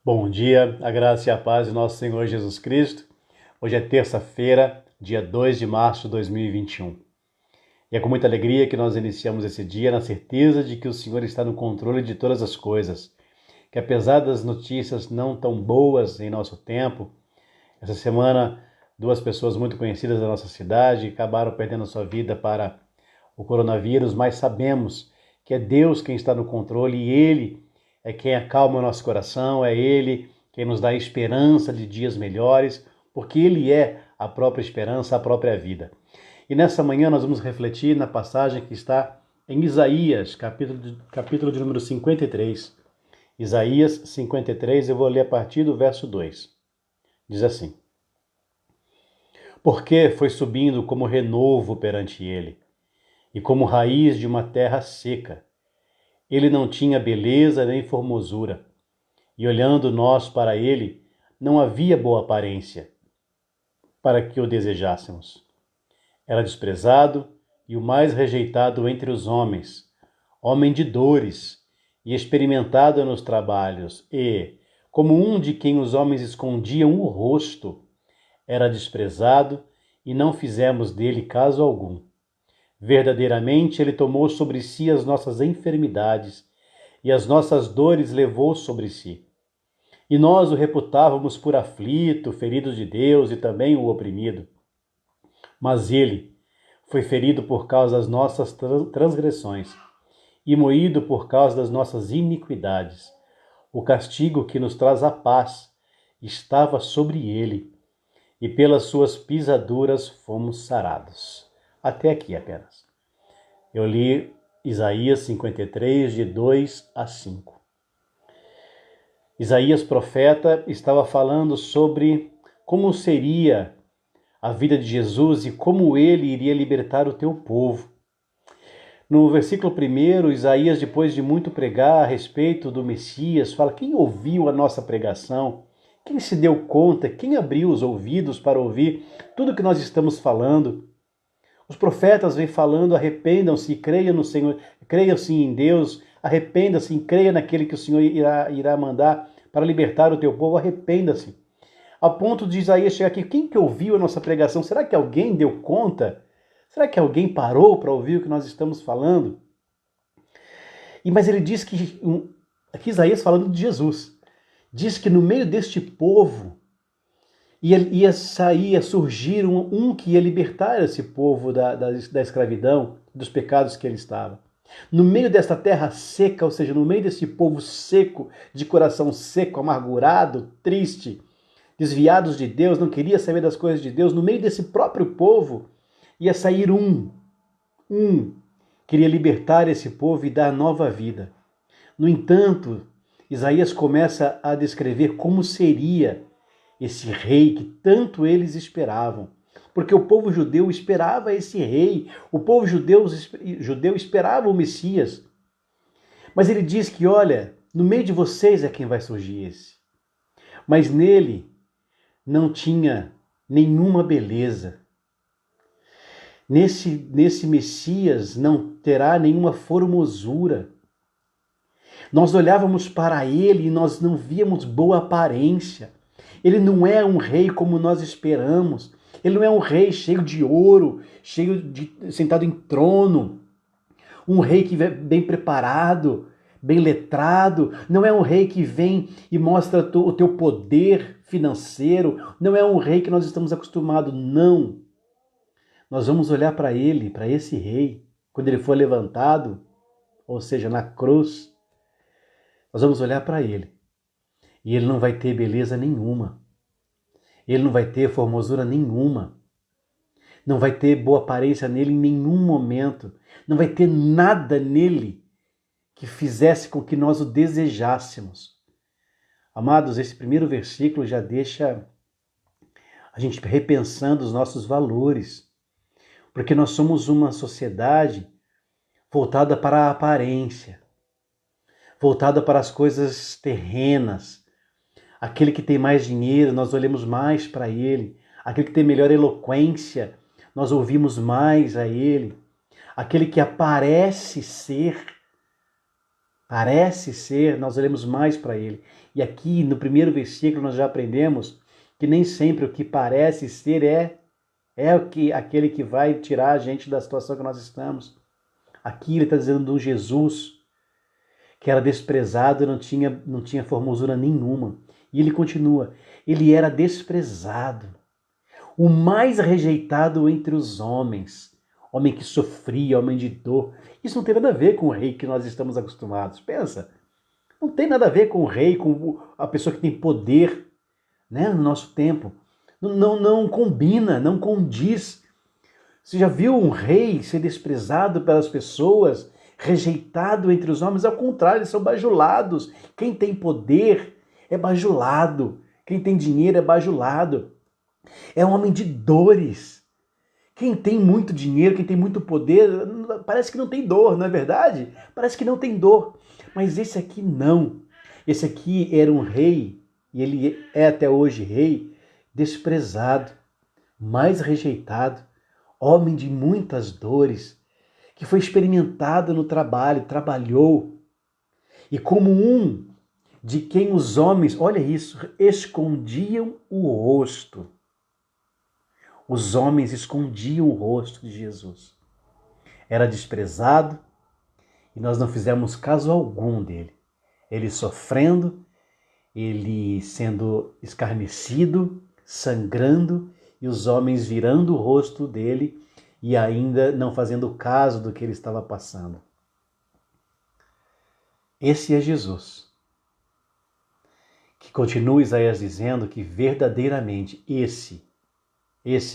Bom dia, a graça e a paz de nosso Senhor Jesus Cristo. Hoje é terça-feira, dia 2 de março de 2021. E é com muita alegria que nós iniciamos esse dia na certeza de que o Senhor está no controle de todas as coisas. Que apesar das notícias não tão boas em nosso tempo, essa semana duas pessoas muito conhecidas da nossa cidade acabaram perdendo a sua vida para o coronavírus, mas sabemos que é Deus quem está no controle e Ele é quem acalma o nosso coração, é Ele quem nos dá esperança de dias melhores, porque Ele é a própria esperança, a própria vida. E nessa manhã nós vamos refletir na passagem que está em Isaías, capítulo de número 53. Isaías 53, eu vou ler a partir do verso 2. Diz assim: Porque foi subindo como renovo perante ele, e como raiz de uma terra seca. Ele não tinha beleza nem formosura, e olhando nós para ele, não havia boa aparência, para que o desejássemos. Era desprezado e o mais rejeitado entre os homens, homem de dores e experimentado nos trabalhos, e, como um de quem os homens escondiam o rosto, era desprezado e não fizemos dele caso algum. Verdadeiramente ele tomou sobre si as nossas enfermidades e as nossas dores levou sobre si. E nós o reputávamos por aflito, ferido de Deus e também o oprimido. Mas ele foi ferido por causa das nossas transgressões e moído por causa das nossas iniquidades. O castigo que nos traz a paz estava sobre ele, e pelas suas pisaduras fomos sarados. Até aqui apenas. Eu li Isaías 53, de 2 a 5. Isaías, profeta, estava falando sobre como seria a vida de Jesus e como ele iria libertar o teu povo. No versículo 1, Isaías, depois de muito pregar a respeito do Messias, fala: quem ouviu a nossa pregação? Quem se deu conta? Quem abriu os ouvidos para ouvir tudo que nós estamos falando? Os profetas vêm falando: arrependam-se e creiam no Senhor, creiam-se em Deus, arrependa-se e creia naquele que o Senhor irá mandar para libertar o teu povo, arrependa-se. A ponto de Isaías chegar aqui: quem que ouviu a nossa pregação? Será que alguém deu conta? Será que alguém parou para ouvir o que nós estamos falando? Mas ele diz que, aqui Isaías falando de Jesus, diz que no meio deste povo ia surgir um que ia libertar esse povo da escravidão, dos pecados que ele estava. No meio desta terra seca, ou seja, no meio desse povo seco, de coração seco, amargurado, triste, desviados de Deus, não queria saber das coisas de Deus, no meio desse próprio povo ia sair um queria libertar esse povo e dar nova vida. No entanto, Isaías começa a descrever como seria esse rei que tanto eles esperavam. Porque o povo judeu esperava esse rei, o povo judeu esperava o Messias. Mas ele diz que, olha, no meio de vocês é quem vai surgir esse. Mas nele não tinha nenhuma beleza. Nesse Messias não terá nenhuma formosura. Nós olhávamos para ele e nós não víamos boa aparência. Ele não é um rei como nós esperamos. Ele não é um rei cheio de ouro, sentado em trono. Um rei que vem bem preparado, bem letrado. Não é um rei que vem e mostra o teu poder financeiro. Não é um rei que nós estamos acostumados. Não. Nós vamos olhar para ele, para esse rei, quando ele for levantado, ou seja, na cruz. Nós vamos olhar para ele. E ele não vai ter beleza nenhuma. Ele não vai ter formosura nenhuma. Não vai ter boa aparência nele em nenhum momento. Não vai ter nada nele que fizesse com que nós o desejássemos. Amados, esse primeiro versículo já deixa a gente repensando os nossos valores. Porque nós somos uma sociedade voltada para a aparência, voltada para as coisas terrenas. Aquele que tem mais dinheiro, nós olhamos mais para ele. Aquele que tem melhor eloquência, nós ouvimos mais a ele. Aquele que aparece ser Parece ser, nós olhamos mais para ele. E aqui no primeiro versículo nós já aprendemos que nem sempre o que parece ser é aquele que vai tirar a gente da situação que nós estamos. Aqui ele está dizendo de um Jesus que era desprezado e não tinha formosura nenhuma. E ele continua, ele era desprezado, o mais rejeitado entre os homens, homem que sofria, homem de dor. Isso não tem nada a ver com o rei que nós estamos acostumados. Pensa, não tem nada a ver com o rei, com a pessoa que tem poder, né, no nosso tempo. Não combina, não condiz. Você já viu um rei ser desprezado pelas pessoas, rejeitado entre os homens? Ao contrário, eles são bajulados. Quem tem poder é bajulado. Quem tem dinheiro é bajulado. É um homem de dores. Quem tem muito dinheiro, quem tem muito poder, parece que não tem dor, não é verdade? Parece que não tem dor. Mas esse aqui não. Esse aqui era um rei, e ele é até hoje rei, desprezado, mais rejeitado, homem de muitas dores, que foi experimentado no trabalho, trabalhou, e como um de quem os homens, olha isso, escondiam o rosto. Os homens escondiam o rosto de Jesus. Era desprezado e nós não fizemos caso algum dele. Ele sofrendo, ele sendo escarnecido, sangrando, e os homens virando o rosto dele e ainda não fazendo caso do que ele estava passando. Esse é Jesus. Que continua Isaías dizendo que verdadeiramente esse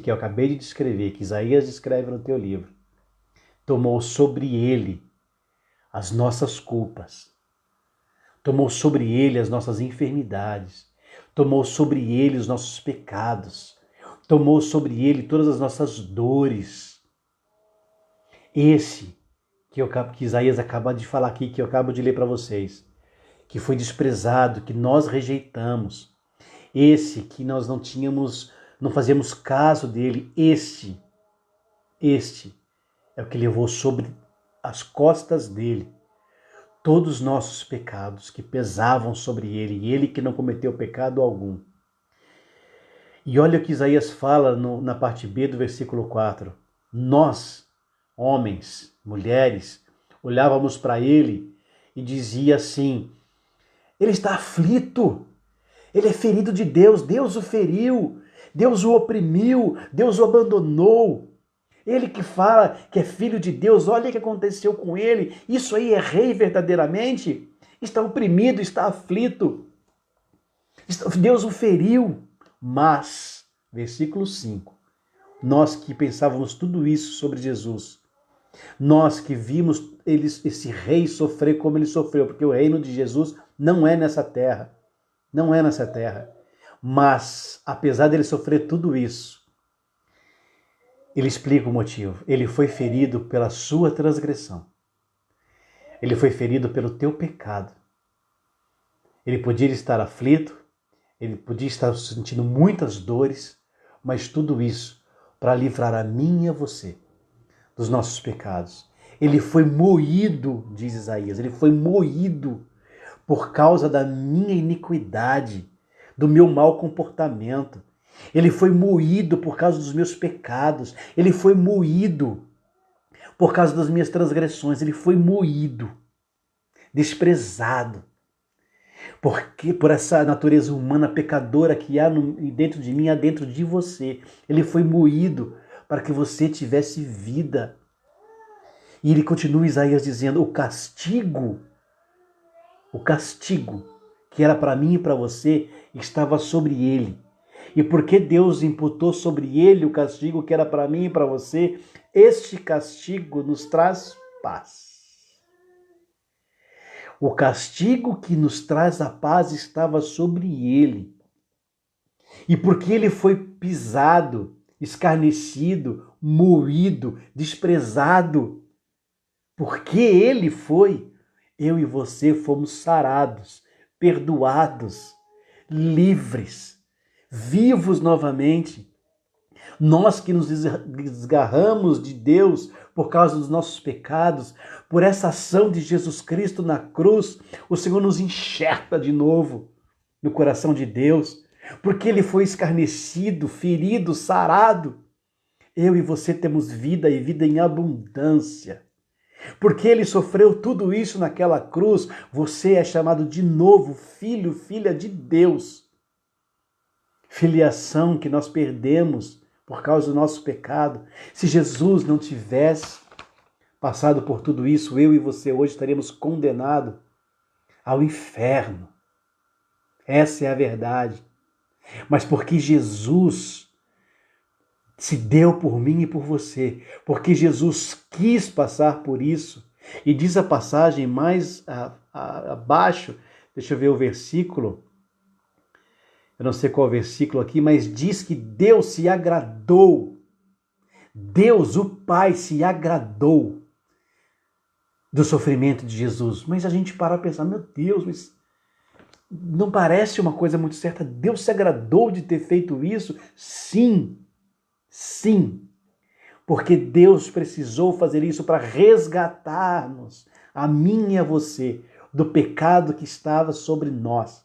que eu acabei de descrever, que Isaías descreve no teu livro, tomou sobre ele as nossas culpas, tomou sobre ele as nossas enfermidades, tomou sobre ele os nossos pecados, tomou sobre ele todas as nossas dores. Esse que Isaías acaba de falar aqui, que eu acabo de ler para vocês, que foi desprezado, que nós rejeitamos, esse que nós não fazíamos caso dele, este é o que levou sobre as costas dele todos os nossos pecados que pesavam sobre ele, e ele que não cometeu pecado algum. E olha o que Isaías fala na parte B do versículo 4. Nós, homens, mulheres, olhávamos para ele e dizia assim, ele está aflito, ele é ferido de Deus, Deus o feriu, Deus o oprimiu, Deus o abandonou. Ele que fala que é filho de Deus, olha o que aconteceu com ele. Isso aí é rei verdadeiramente? Está oprimido, está aflito. Deus o feriu. Mas, versículo 5, nós que pensávamos tudo isso sobre Jesus, nós que vimos esse rei sofrer como ele sofreu, porque o reino de Jesus não é nessa terra. Não é nessa terra. Mas, apesar dele sofrer tudo isso, ele explica o motivo. Ele foi ferido pela sua transgressão. Ele foi ferido pelo teu pecado. Ele podia estar aflito, ele podia estar sentindo muitas dores, mas tudo isso para livrar a mim e a você dos nossos pecados. Ele foi moído, diz Isaías, ele foi moído por causa da minha iniquidade, do meu mau comportamento. Ele foi moído por causa dos meus pecados. Ele foi moído por causa das minhas transgressões. Ele foi moído, desprezado. Porque por essa natureza humana pecadora que há dentro de mim, há dentro de você. Ele foi moído para que você tivesse vida. E ele continua, Isaías, dizendo, o castigo que era para mim e para você, estava sobre ele. E porque Deus imputou sobre ele o castigo que era para mim e para você, este castigo nos traz paz. O castigo que nos traz a paz estava sobre ele. E porque ele foi pisado, escarnecido, moído, desprezado, porque ele foi, eu e você fomos sarados, perdoados, livres, vivos novamente. Nós que nos desgarramos de Deus por causa dos nossos pecados, por essa ação de Jesus Cristo na cruz, o Senhor nos enxerta de novo no coração de Deus, porque Ele foi escarnecido, ferido, sarado. Eu e você temos vida e vida em abundância. Porque Ele sofreu tudo isso naquela cruz, você é chamado de novo filho, filha de Deus. Filiação que nós perdemos por causa do nosso pecado. Se Jesus não tivesse passado por tudo isso, eu e você hoje estaríamos condenados ao inferno. Essa é a verdade. Mas porque Jesus se deu por mim e por você, porque Jesus quis passar por isso, e diz a passagem mais abaixo, deixa eu ver o versículo, eu não sei qual é o versículo aqui, mas diz que Deus se agradou, Deus, o Pai, se agradou do sofrimento de Jesus. Mas a gente para a pensar, meu Deus, mas não parece uma coisa muito certa? Deus se agradou de ter feito isso? Sim, sim, porque Deus precisou fazer isso para resgatar-nos, a mim e a você, do pecado que estava sobre nós.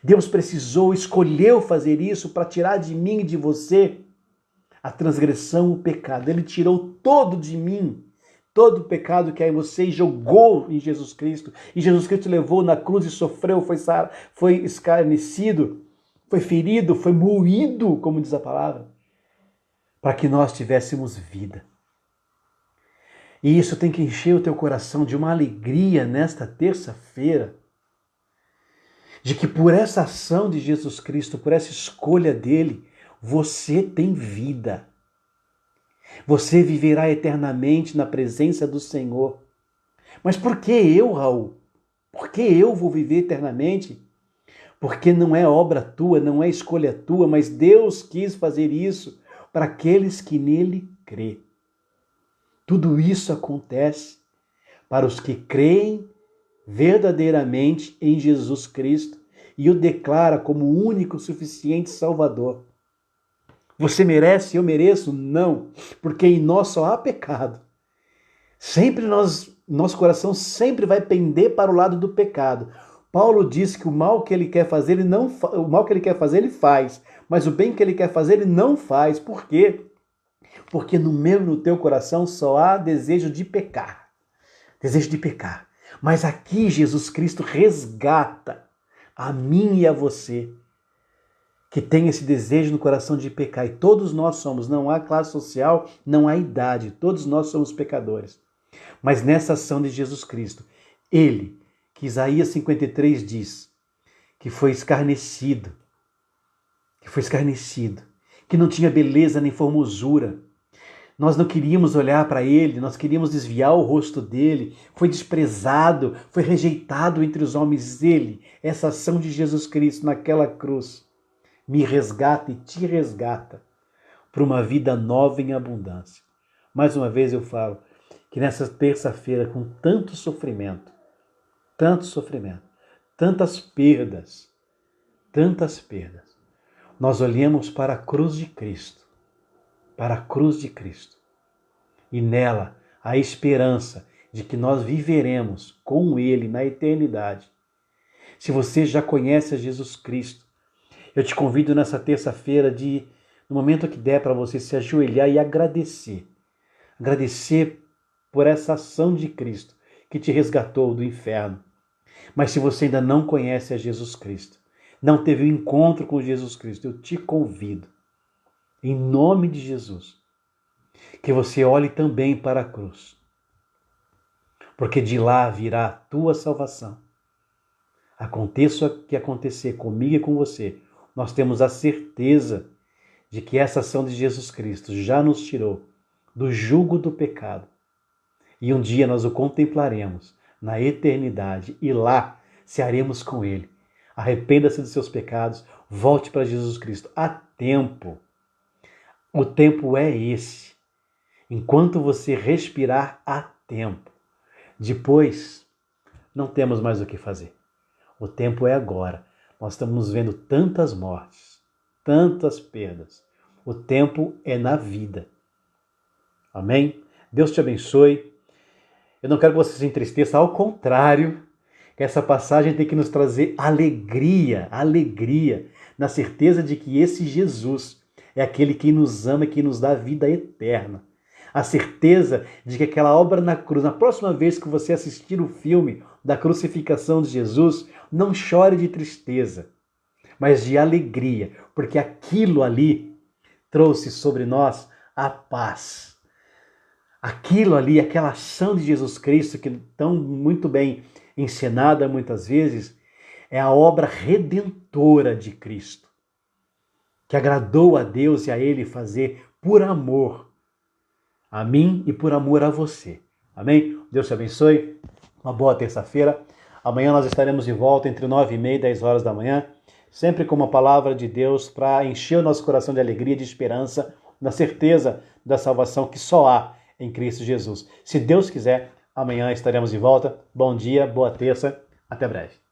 Deus precisou, escolheu fazer isso para tirar de mim e de você a transgressão, o pecado. Ele tirou todo de mim, todo o pecado que há em você e jogou em Jesus Cristo. E Jesus Cristo levou na cruz e sofreu, foi escarnecido, foi ferido, foi moído, como diz a palavra, para que nós tivéssemos vida. E isso tem que encher o teu coração de uma alegria nesta terça-feira, de que por essa ação de Jesus Cristo, por essa escolha dele, você tem vida. Você viverá eternamente na presença do Senhor. Mas por que eu, Raul? Por que eu vou viver eternamente? Porque não é obra tua, não é escolha tua, mas Deus quis fazer isso para aqueles que nele crê. Tudo isso acontece para os que creem verdadeiramente em Jesus Cristo e o declara como o único suficiente Salvador. Você merece, eu mereço? Não, porque em nós só há pecado. Nosso coração sempre vai pender para o lado do pecado. Paulo diz que o mal que ele quer fazer, ele faz, mas o bem que ele quer fazer, ele não faz. Por quê? Porque no meu e no teu coração só há desejo de pecar. Desejo de pecar. Mas aqui Jesus Cristo resgata a mim e a você, que tem esse desejo no coração de pecar. E todos nós somos, não há classe social, não há idade, todos nós somos pecadores. Mas nessa ação de Jesus Cristo, ele, que Isaías 53 diz, que foi escarnecido, que não tinha beleza nem formosura. Nós não queríamos olhar para ele, nós queríamos desviar o rosto dele, foi desprezado, foi rejeitado entre os homens. Ele, essa ação de Jesus Cristo naquela cruz, me resgata e te resgata para uma vida nova em abundância. Mais uma vez eu falo que nessa terça-feira, com tanto sofrimento, tantas perdas, nós olhamos para a cruz de Cristo, e nela a esperança de que nós viveremos com Ele na eternidade. Se você já conhece a Jesus Cristo, eu te convido nessa terça-feira no momento que der para você se ajoelhar e agradecer por essa ação de Cristo que te resgatou do inferno. Mas se você ainda não conhece a Jesus Cristo, não teve um encontro com Jesus Cristo, eu te convido, em nome de Jesus, que você olhe também para a cruz, porque de lá virá a tua salvação. Aconteça o que acontecer comigo e com você, nós temos a certeza de que essa ação de Jesus Cristo já nos tirou do jugo do pecado. E um dia nós o contemplaremos na eternidade e lá cearemos com Ele. Arrependa-se dos seus pecados, volte para Jesus Cristo. Há tempo. O tempo é esse. Enquanto você respirar, há tempo. Depois, não temos mais o que fazer. O tempo é agora. Nós estamos vendo tantas mortes, tantas perdas. O tempo é na vida. Amém? Deus te abençoe. Eu não quero que você se entristeça, ao contrário, essa passagem tem que nos trazer alegria, na certeza de que esse Jesus é aquele que nos ama e que nos dá vida eterna. A certeza de que aquela obra na cruz, na próxima vez que você assistir o filme da crucificação de Jesus, não chore de tristeza, mas de alegria, porque aquilo ali trouxe sobre nós a paz. Aquilo ali, aquela ação de Jesus Cristo, que tão muito bem encenada muitas vezes, é a obra redentora de Cristo, que agradou a Deus e a Ele fazer por amor a mim e por amor a você. Amém? Deus te abençoe. Uma boa terça-feira. Amanhã nós estaremos de volta entre 9h30 e 10 horas da manhã, sempre com uma palavra de Deus para encher o nosso coração de alegria e de esperança, na certeza da salvação que só há em Cristo Jesus. Se Deus quiser, amanhã estaremos de volta. Bom dia, boa terça, até breve.